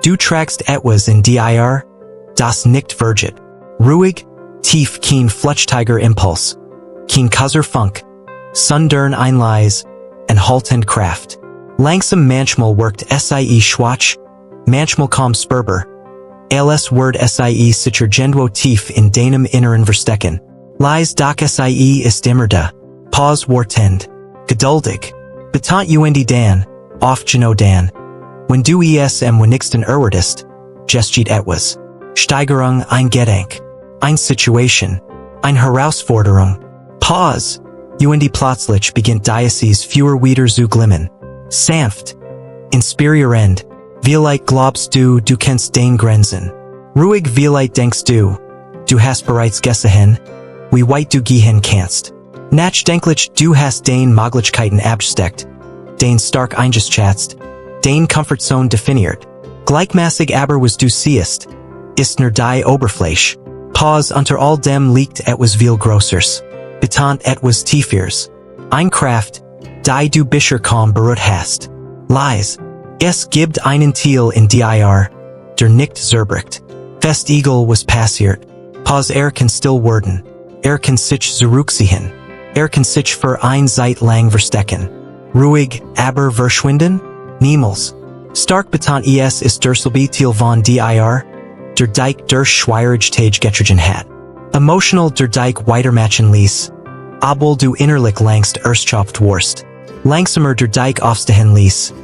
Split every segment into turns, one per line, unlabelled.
Du tragst etwas in dir, das nicht vergeht. Ruhig, tief kein Flutschtiger Impuls. Kein Kaiser Funk. Sondern einleis, en haltend Kraft. Langsam manchmal wirkt sie schwach, manchmal kaum spürbar. Alles Word sie sicher irgendwo tief in deinem Inneren verstecken. Lies doch sie ist immer da. Pause wartend. Geduldig. Betant dan, oft genau dan. Wenn du wenigsten erwartest, geschieht etwas. Steigerung, ein Gedanke. Eine Situation. Eine Herausforderung. Pause. Plötzlich beginnt Diocese fewer wieder zu glimmen. Sanft. Inspirierend. Vielleicht glaubst du kennst den Grenzen. Ruhig vielleicht denkst du hast bereits gesehen, wie weit du gehen kannst. Nachdenklich du hast den Möglichkeiten abgesteckt, den stark eingeschätzt, den Comfortzone definiert. Gleichmäßig aber was du siehst, ist nur die Oberfläche. Pause unter all dem liegt etwas viel Größeres. Betant etwas Tiefers. Ein Kraft, die du bisher kaum berührt hast. Lies. Es gibt einen Teil in dir, der nicht zerbricht. Fest Egal was passiert. Pause kann still werden. Kann sich zurückziehen. Kann sich für eine Zeit lang verstecken. Ruhig, aber verschwinden? Niemals. Stark betant ist der selbe Teil von dir, der dich durch Schwierigkeit getrieben hat. Emotional der dich weitermachen ließ, obwohl du innerlich längst erschöpft warst. Langsamer der dich aufstehen ließ.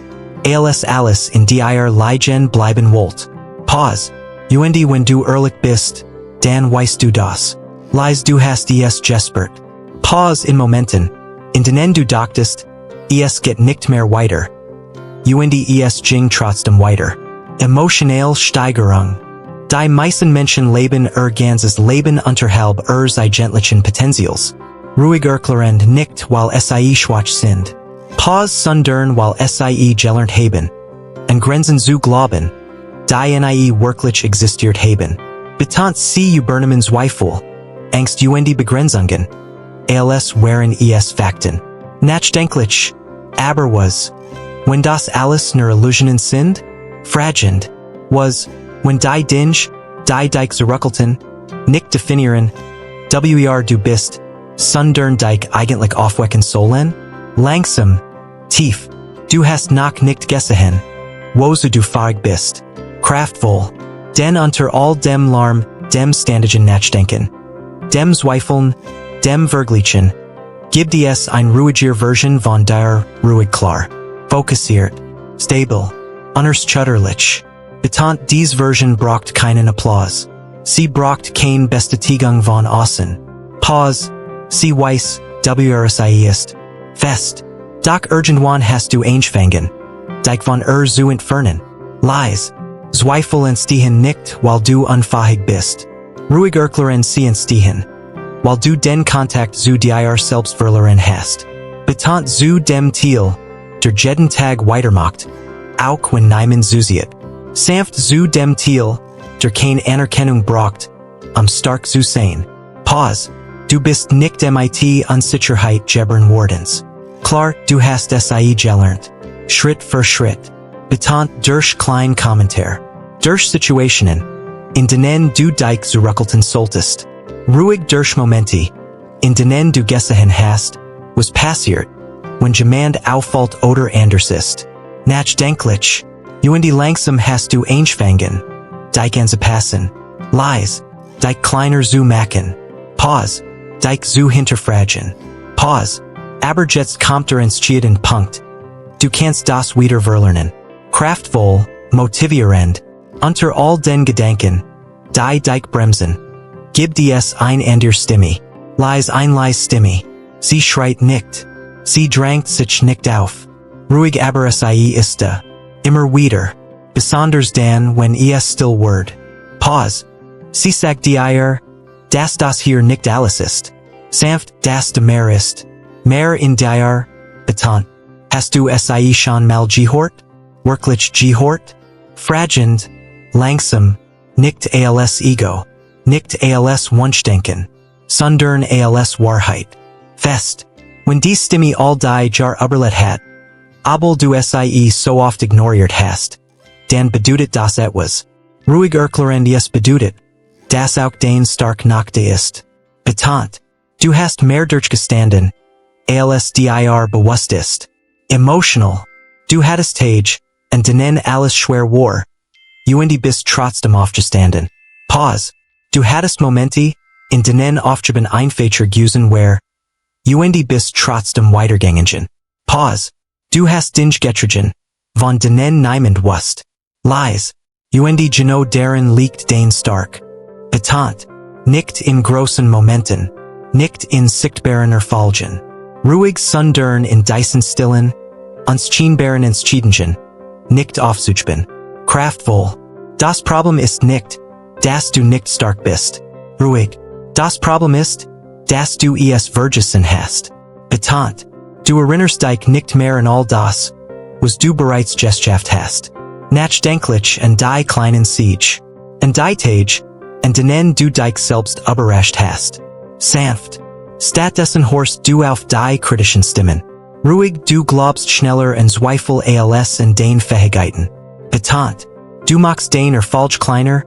Alles in dir liegen bleiben wollt. Pause. Wenn du ehrlich bist, dann weißt du das. Lies du hast gespürt. Pause in Momenten, in denen du dachtest, geht nicht mehr weiter. Ging trotzdem weiter. Emotionale Steigerung. Die meisten Menschen leben ihr ganzes Leben unterhalb ihres eigentlichen Potenzials. Ruhig erklärend nicht, weil sie schwach sind. Pause sondern weil sie gelernt haben. An Grenzen zu glauben, die wirklich existiert haben. Betant sie übernehmen Zweifel. Angst Begrenzungen. Alles waren Fakten. Nachdenklich. Aber was. Wenn das alles nur Illusionen sind? Fragend. Was. Wenn die dich zurückhalten, nicht definieren, du bist, sondern dich eigentlich aufwecken sollen? Langsam. Tief. Du hast noch nicht gesehen, wo du fähig bist. Kraftvoll. Denn unter all dem Lärm, dem ständigen Nachdenken, dem Zweifeln, dem Vergleichen, gibt es eine ruhigere Version von dir, ruhig klar, fokussiert, stabil, unerschütterlich. Betant diese Version braucht keinen Applaus. Sie braucht keine Bestätigung von außen. Pause. Sie weiß, sie ist fest. Doch irgendwann hast du angefangen, dich von zu entfernen. Lies. Zweifel entstehen nicht, weil du unfähig bist. Ruhig erklären sie entstehen, weil du den Kontakt zu dir selbst verloren hast. Betant zu dem Teil, der jeden Tag weitermacht, auch wenn niemand zusieht. Sanft zu dem Teil, der keine Anerkennung braucht, stark zu sein. Pause. Du bist nicht mit Unsicherheit gebern wordens. Klar, du hast sie gelernt. Schritt für Schritt. Betant durch klein Kommentar. Durch Situationen, in denen du dich zurückhalten solltest. Ruhig durch Momente, in denen du gesehen hast, was passiert, wenn jemand auffällt oder anders ist. Nachdenklich. Langsam hast du angefangen, dich anzupassen. Lies. Dich kleiner zu machen. Pause. Dich zu hinterfragen. Pause. Aber jetzt kommt entscheidend Punkt. Du kannst das wieder verlernen. Kraftvoll, motivierend, unter all den Gedanken, die dich bremsen. Gibt es andere Stimme. Lies Stimme. Sie schreit nicht. Sie drängt sich nicht auf. Ruhig aber sie ist da. Immer wieder. Besonders dann, wenn es still wird. Pause. Sie sagt dir, dass das hier nicht alles ist. Sanft, dass du mehr ist. Mehr in dir. Betant. Hast du sie schon mal gehört? Wirklich gehört? Fragend. Langsam. Nicht als Ego. Nicht als Wunschdenken. Sondern als Wahrheit. Fest. Wenn die Stimme all die Jar überlet hat. Obwohl du sie so oft ignoriert hast. Dan bedeutet das etwas. Ruhig erklären es bedeutet, das auch dein stark Nachte ist. Betont, du hast mehr durchgestanden, als dir bewusst ist. Emotional, du hattest Tage, und denen alles schwer war. Du bist trotzdem aufgestanden. Pause, du hattest Momente, in denen aufgeben einfacher gewesen war. Du bist trotzdem weitergegangen. Pause, du hast dich getragen, von denen niemand wusste. Lies, genau darin liegt dein stark. Betont, nicht in großen Momenten, nicht in sichtbaren Erfolgen. Ruhig sondern in dessen stillen, unscheinbaren Entscheidungen, nicht aufzugsben. Kraftvoll, das Problem ist nicht, dass du nicht stark bist. Ruhig, das Problem ist, dass du es vergessen hast. Betont, du erinnerst dich nicht mehr an all das, was du bereits geschafft hast. Nachdenklich an die kleinen Siege, an die Tage, an denen du dich selbst überrascht hast. Sanft, stattdessen horst du auf die kritischen Stimmen. Ruhig, du glaubst schneller an Zweifel als an dein Fähigkeiten. Betont, du machst dein Erfolg kleiner,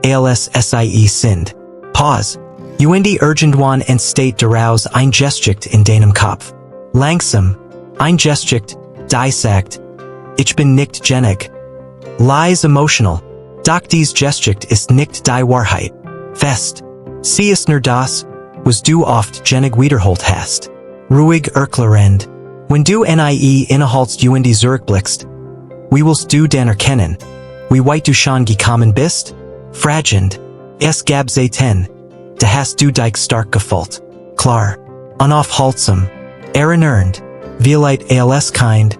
als sie sind. Pause, irgendwann entsteht daraus ein Gesticht in deinem Kopf. Langsam, ein Gesticht, die sagt, ich bin nicht genig. Lies emotional, doch dies Gesticht ist nicht die Wahrheit. Fest, sie ist nur das, was du oft genig wiederholt hast. Ruhig erklärend, wenn du innehaltst zurückblickst, wie willst du dann erkennen, wie weit du schon gekommen bist? Fragend, es gab Zeiten, da hast du dich stark gefühlt. Klar, unaufhaltsam, erinnernd, vielleicht als kind,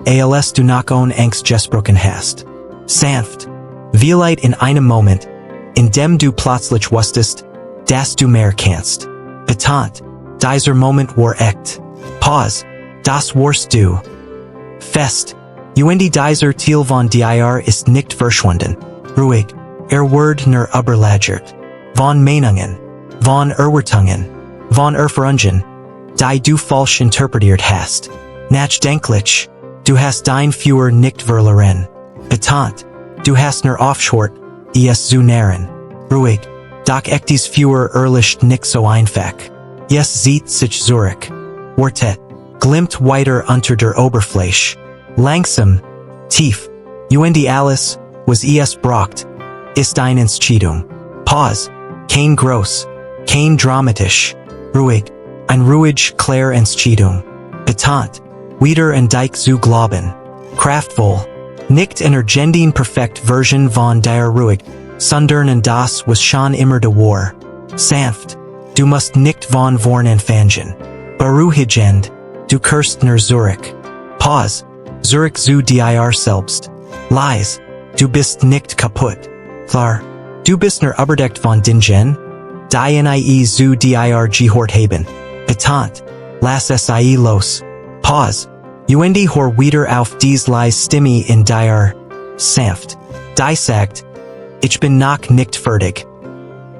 als du noch ohne Angst gesprochen hast. Sanft, vielleicht in einem Moment, in dem du plötzlich wusstest, dass du mehr kannst. Betont, dieser Moment war echt. Pause, das warst du. Fest, dieser Teil von dir ist nicht verschwunden. Ruhig, wird nur überlagert. Von Meinungen, von Erwartungen, von Erfahrungen, die du falsch interpretiert hast. Nachdenklich, du hast dein Führer nicht verloren. Betont, du hast nur aufgehört, es zu nähren. Ruhig, doch dies Führer erlischt nicht so einfach. Es zieht sich zurück. Wartet, glimmt weiter unter der Oberfläche. Langsam, tief, alles, was es braucht, ist eine Entscheidung. Pause, kein groß, kein dramatisch. Ruhig, ein ruhig, klar Entscheidung. Betont, wieder an dich zu glauben. Kraftvoll, nicht in der perfekt Version von dir ruhig, sondern in das, was schon immer da war. Sanft, du musst nicht von vorn anfangen. Beruhigend, du kehrst nur zurück. Pause, zurück zu dir selbst. Lies, du bist nicht kaputt. Klar, du bist nur überdeckt von Dingen, die zu dir gehört haben. Betont, lass sie los. Pause, hör wieder auf dies leise Stimme in dir. Sanft, die sagt, ich bin noch nicht fertig.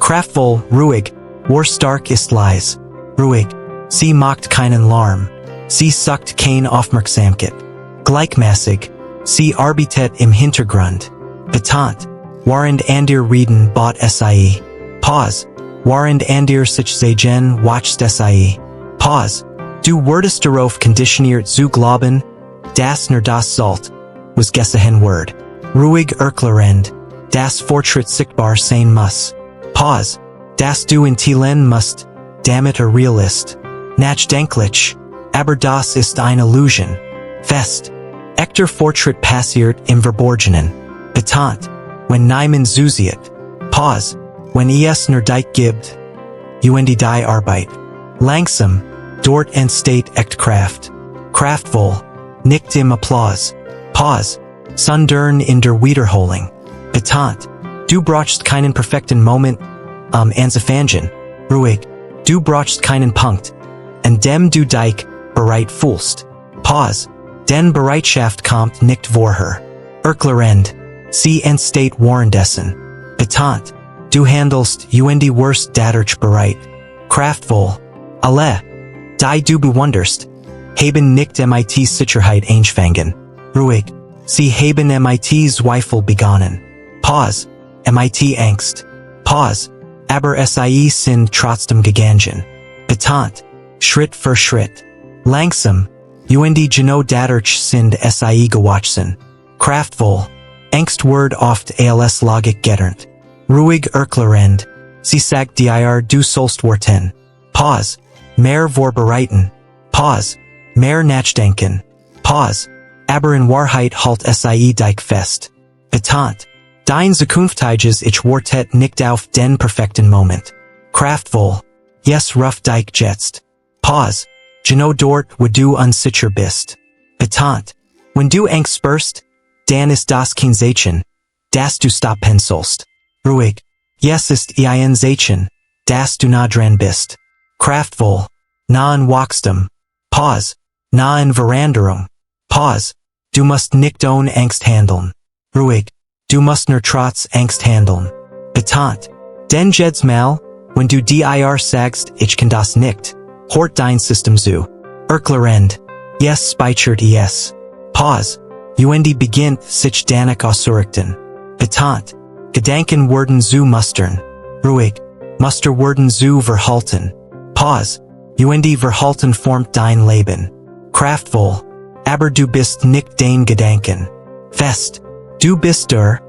Kraftvoll, ruhig, war stark ist leise. Ruhig, sie macht keinen Lärm. Sie sucht keine Aufmerksamkeit. Gleichmäßig, sie arbeitet im Hintergrund. Betont, während andere reden bot sie. Pause, während andere sich sehen watcht sie. Pause, du wurdest darauf konditioniert zu glauben, dass nur das sollt, was gesehen wird. Ruhig erklärend, dass Fortschritt sichtbar sein muss. Pause, dass du in Tielen musst, damit real ist. Nachdenklich, aber das ist eine Illusion. Fest, echter Fortschritt passiert im Verborgenen. Betont, wenn niemand zusieht. Pause, wenn es nur dich gibt. Die Arbeit. Langsam, dort entsteht echt Kraft. Kraftvoll, nicht im Applaus. Pause, sondern in der Wiederholung. Betont, du brauchst keinen perfekten Moment, anzufangen. Ruhig, du brauchst keinen Punkt, an dem du dich bereit fühlst. Pause, denn Bereitschaft kommt nicht vorher. Erklärend, sie entsteht währenddessen. Betont, du handelst wirst dadurch bereit. Kraftvoll, alle, die du bewunderst, haben nicht mit Sicherheit eingefangen. Ruhig, Sie haben mit Zweifel begonnen. Pause. Mit Angst. Pause. Aber sie sind trotzdem gegangen. Betont. Schritt für Schritt. Langsam. Und genau dadurch sind sie gewachsen. Kraftvoll. Angst wird oft als Logik gelernt. Ruhig erklärend. Sie sagt dir, du sollst warten. Pause. Mehr vorbereiten. Pause. Mehr nachdenken. Pause. Aber in Wahrheit halt sie dich fest. Betont. Dein zukünftiges Ich wartet nicht auf den perfekten Moment. Kraftvoll. Yes, ruf dich jetzt. Pause. Genau dort, wo du unsicher bist. Betont. Wenn du Angst spürst, dann ist das kein Zeichen, dass du stoppen sollst. Ruhig. Yes ist ein Zeichen, dass du nah dran bist. Kraftvoll. Nah in Wachstum. Pause. Nah in Veränderung. Pause. Du musst nicht ohne Angst handeln. Ruhig. Du musst nur trotz Angst handeln. Betont. Denn jedes Mal, wenn du dir sagst, ich kann das nicht, hort dein System zu. Erklärend. Yes speichert es. Pause. Und beginnt sich danach auszurichten. Betont. Gedanken werden zu mustern. Ruhig. Muster werden zu verhalten. Pause. Und Verhalten formt dein Leben. Kraftvoll. Aber du bist nicht dein Gedanken. Fest. Du bist der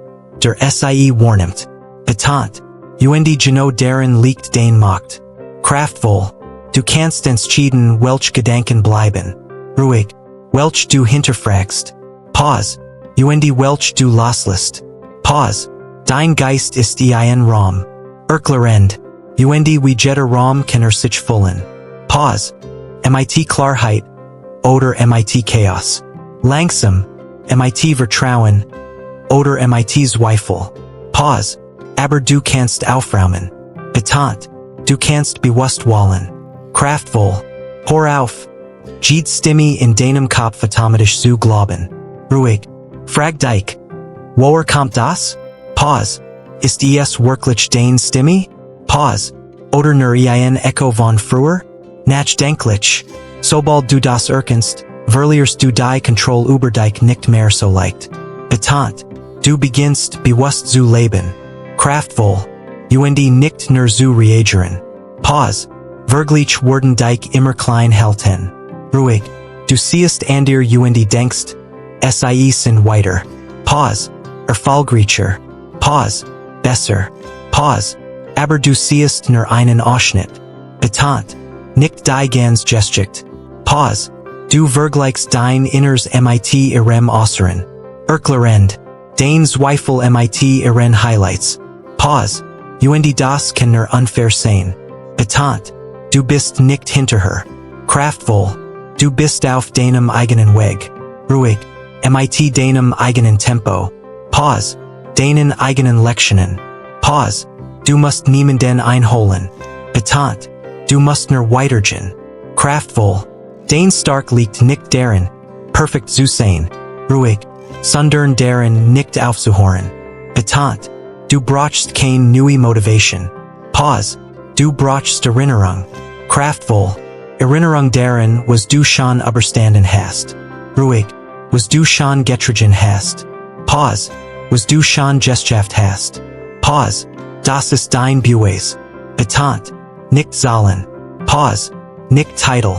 sie wahrnimmt. Betont. Und genau darin liegt dein Macht. Kraftvoll. Du kannst entschieden, welch Gedanken bleiben. Ruhig. Welch du hinterfragst. Pause. Und welch du loslässt. Pause. Dein Geist ist ein Raum. Erklärend. Und wie jeder Raum kann sich füllen. Pause. Mit Klarheit. Oder mit Chaos. Langsam. Mit Vertrauen. Oder mit Zweifel. Pause. Aber du kannst aufräumen. Betont. Du kannst bewusst wollen. Kraftvoll. Hör auf. Jede Stimme in deinem Kopf automatisch zu glauben. Ruhig. Frag dich. Woher kommt das? Pause. Ist es wirklich deine Stimme? Pause. Oder nur ein Echo von früher? Nachdenklich. Sobald du das erkennst, verlierst du die Kontrolle über dich nicht mehr so leicht. Betont. Du beginnst bewusst zu leben. Kraftvoll. Und nicht nur zu reagieren. Pause. Wirklich werden dich immer klein halten. Ruhig. Du siehst dir und denkst, sie sind weiter. Pause. Erfolgreicher. Pause. Besser. Pause. Aber du siehst nur einen Ausschnitt. Betont. Nicht die ganz Gesicht. Pause. Du vergleichst dein Inners mit ihrem Äußeren. Erklärend. Dein Zweifel mit ihren Highlights. Pause. Und das kann nur unfair sein. Betont. Du bist nicht hinterher. Kraftvoll. Du bist auf deinem eigenen Weg. Ruhig. Mit deinem eigenen Tempo. Pause. Deinen eigenen Lektionen. Pause. Du musst niemanden einholen. Betont. Du musst nur weitergehen. Kraftvoll. Dein Stark liegt nicht darin, perfekt zu sein. Ruhig. Sondern darin, nicht aufzuhören. Betont. Du brauchst keine neue Motivation. Pause. Du brauchst Erinnerung. Kraftvoll. Erinnerung darin, was du schon überstanden hast. Ruhig. Was du schon getragen hast. Pause. Was du schon geschafft hast. Pause. Das ist dein Beweis. Betont. Nicht sollen. Pause. Nicht Titel.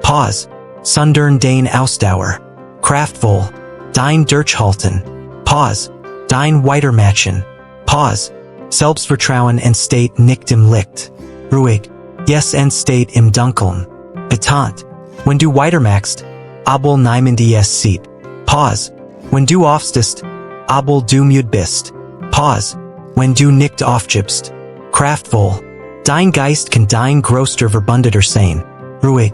Pause. Sondern dein Ausdauer. Kraftvoll. Dein Durchhalten. Pause. Dein Weitermachen. Pause. Selbstvertrauen entsteht nicht im Licht. Ruhig. Yes entsteht im Dunkeln. Betont. Wenn du weitermachst, obwohl niemand es sieht. Pause. Wenn du aufstehst, obwohl du müde bist. Pause. Wenn du nicht aufgibst. Kraftvoll. Dein Geist kann dein größter Verbündeter sein. Ruhig.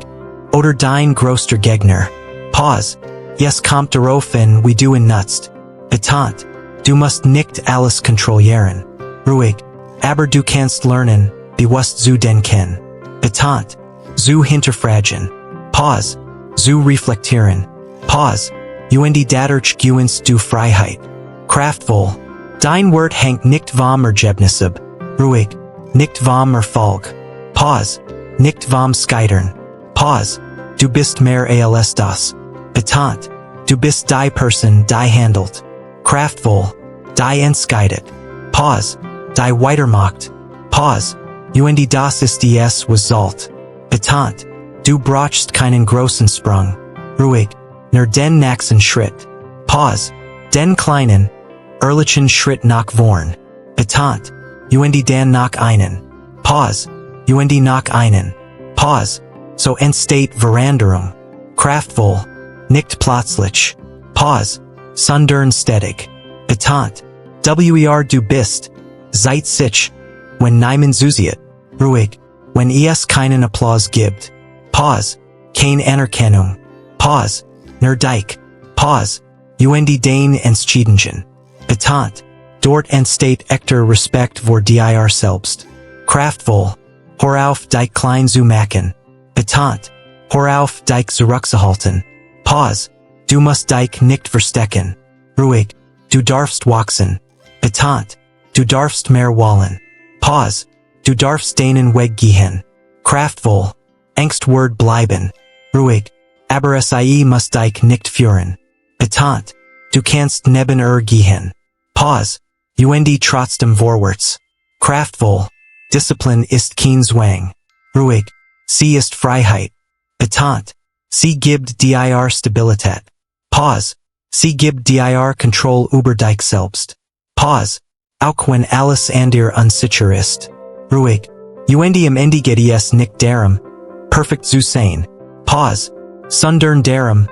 Oder dein größter Gegner. Pause. Yes kommt darauf an, wie du ihn nutzt. Betont. Du musst nicht alles kontrollieren. Ruhig. Aber du kannst lernen, bewusst zu denken. Betont. Zu hinterfragen. Pause. Zu reflektieren. Pause. Und dadurch gewinnst du Freiheit. Kraftvoll. Dein Wort hängt nicht vom Ergebnis ab. Ruhig. Nicht vom Erfolg. Pause. Nicht vom Scheitern. Pause. Du bist mehr als das. Betont. Du bist die Person, die handelt. Kraftvoll, die entscheidet. Pause, die weitermacht. Pause, und das ist es was sollt. Betont, du brauchst keinen großen Sprung. Ruhig, nur den nächsten Schritt. Pause, den kleinen, ehrlichen Schritt nach vorn. Betont, und den nach einen. Pause, und nach einen. Pause, so entsteht Veränderung. Kraftvoll, nicht plötzlich. Pause, sondern stetig. Betont, du bist, seit sich, wenn niemand zusieht. Ruhig, wenn es keinen Applaus gibt. Pause, keine Anerkennung. Pause, nur dich. Pause, und den Entscheidungen. Betont, dort entsteht echter Respekt vor dir selbst. Kraftvoll, hör auf dich klein zu machen. Betont, hör auf dich zurückzuhalten. Pause, du musst dich nicht verstecken. Ruhig, du darfst wachsen. Betont, du darfst mehr wollen. Pause, du darfst deinen Weg gehen. Kraftvoll, Angst wird bleiben. Ruhig, aber es muss dich nicht führen. Betont, du kannst neben gehen. Pause, und trotzdem vorwärts. Kraftvoll, Disziplin ist kein Zwang. Ruhig, sie ist Freiheit. Betont, sie gibt dir Stabilität. Pause, sie gibt dir Kontrolle über dich selbst. Pause, auch wenn alles andere unsicher ist. Ruhig, und am Ende geht es nicht darum, perfekt zu sein. Pause, sondern darum,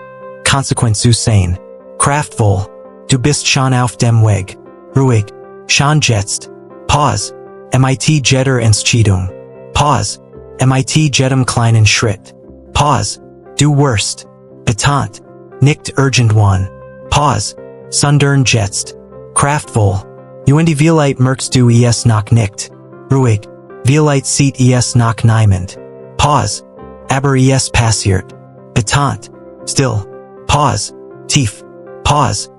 konsequent zu sein. Kraftvoll, du bist schon auf dem Weg. Ruhig, schon jetzt. Pause, mit jeder Entscheidung. Pause, mit jedem kleinen Schritt. Pause, du wirst. Betont, nicht irgendwann. Pause, sondern jetzt. Kraftvoll, und vielleicht merkst du es noch nicht. Ruhig, vielleicht sieht es noch niemand. Pause, aber es passiert. Betont, still. Pause, tief. Pause.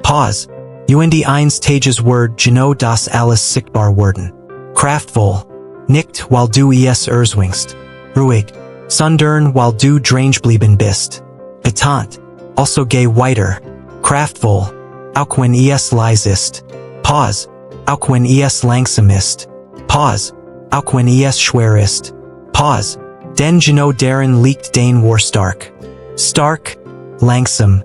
Pause, und eins Tages Word genau das alles sichtbar werden. Kraftvoll, nicht weil du es erzwingst. Ruhig, sondern weil du drange blieben bist. Betont, also geh weiter. Kraftvoll, auch wenn es leise ist. Pause, auch wenn es langsam ist. Pause, auch wenn es schwer ist. Pause, denn genau darin liegt dein War stark. Stark, langsam,